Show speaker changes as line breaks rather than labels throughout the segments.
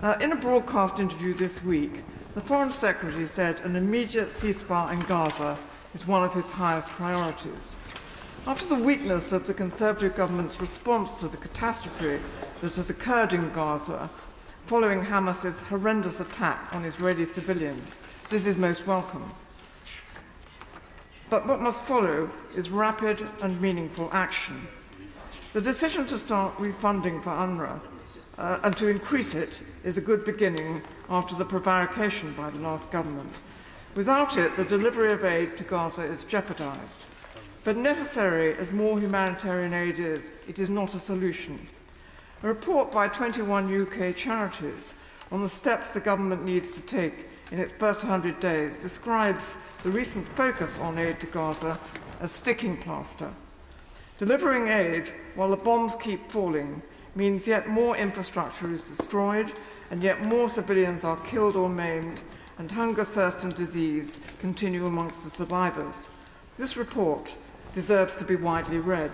In a broadcast interview this week, the Foreign Secretary said an immediate ceasefire in Gaza is one of his highest priorities. After the weakness of the Conservative government's response to the catastrophe that has occurred in Gaza, following Hamas's horrendous attack on Israeli civilians, this is most welcome. But what must follow is rapid and meaningful action. The decision to start refunding for UNRWA and to increase it is a good beginning after the prevarication by the last government. Without it, the delivery of aid to Gaza is jeopardized. But necessary as more humanitarian aid is, it is not a solution. A report by 21 UK charities on the steps the government needs to take in its first 100 days describes the recent focus on aid to Gaza as sticking plaster. Delivering aid while the bombs keep falling means yet more infrastructure is destroyed and yet more civilians are killed or maimed, and hunger, thirst and disease continue amongst the survivors. This report deserves to be widely read.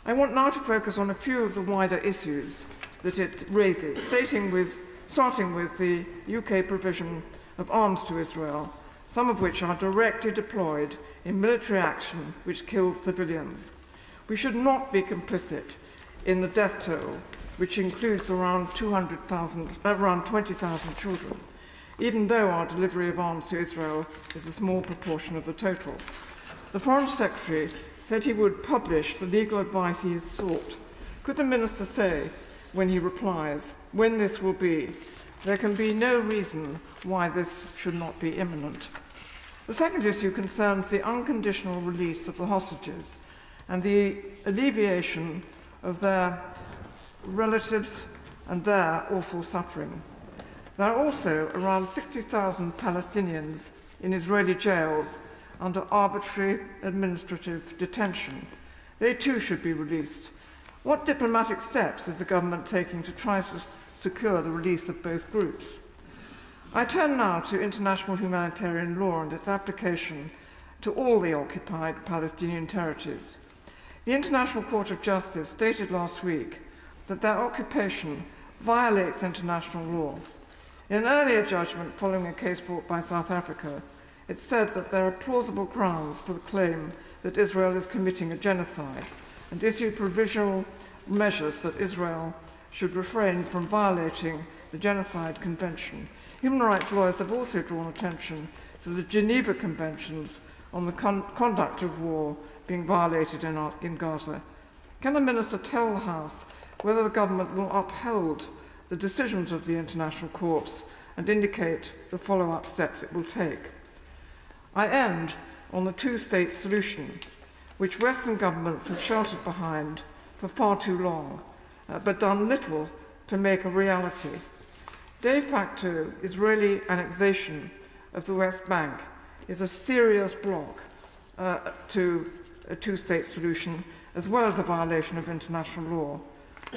I want now to focus on a few of the wider issues that it raises, starting with the UK provision of arms to Israel, some of which are directly deployed in military action which kills civilians. We should not be complicit in the death toll, which includes around 20,000 children, even though our delivery of arms to Israel is a small proportion of the total. The Foreign Secretary said he would publish the legal advice he has sought. Could the Minister say, when he replies, when this will be? There can be no reason why this should not be imminent. The second issue concerns the unconditional release of the hostages and the alleviation of their relatives and their awful suffering. There are also around 60,000 Palestinians in Israeli jails under arbitrary administrative detention. They too should be released. What diplomatic steps is the government taking to try to secure the release of both groups? I turn now to international humanitarian law and its application to all the occupied Palestinian territories. The International Court of Justice stated last week that their occupation violates international law. In an earlier judgment following a case brought by South Africa, it said that there are plausible grounds for the claim that Israel is committing a genocide and issued provisional measures that Israel should refrain from violating the Genocide Convention. Human rights lawyers have also drawn attention to the Geneva Conventions on the conduct of war being violated in Gaza. Can the Minister tell the House whether the government will uphold the decisions of the international courts and indicate the follow-up steps it will take? I end on the two-state solution, which Western governments have sheltered behind for far too long, but done little to make a reality. De facto Israeli annexation of the West Bank is a serious block to a two-state solution, as well as a violation of international law.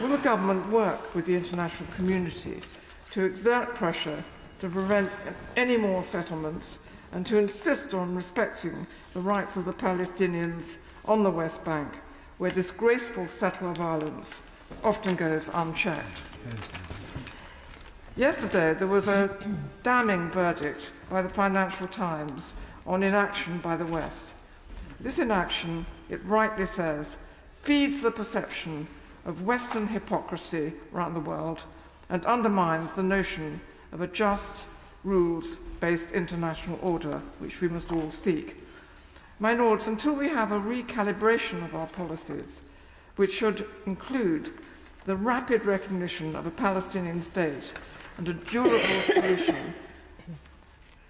Will the government work with the international community to exert pressure to prevent any more settlements and to insist on respecting the rights of the Palestinians on the West Bank, where disgraceful settler violence often goes unchecked? Yesterday, there was a damning verdict by the Financial Times on inaction by the West. This inaction, it rightly says, feeds the perception of Western hypocrisy around the world and undermines the notion of a just, rules-based international order, which we must all seek. My Lords, until we have a recalibration of our policies, which should include the rapid recognition of a Palestinian state and a durable solution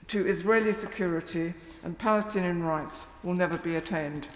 to Israeli security and Palestinian rights, will never be attained.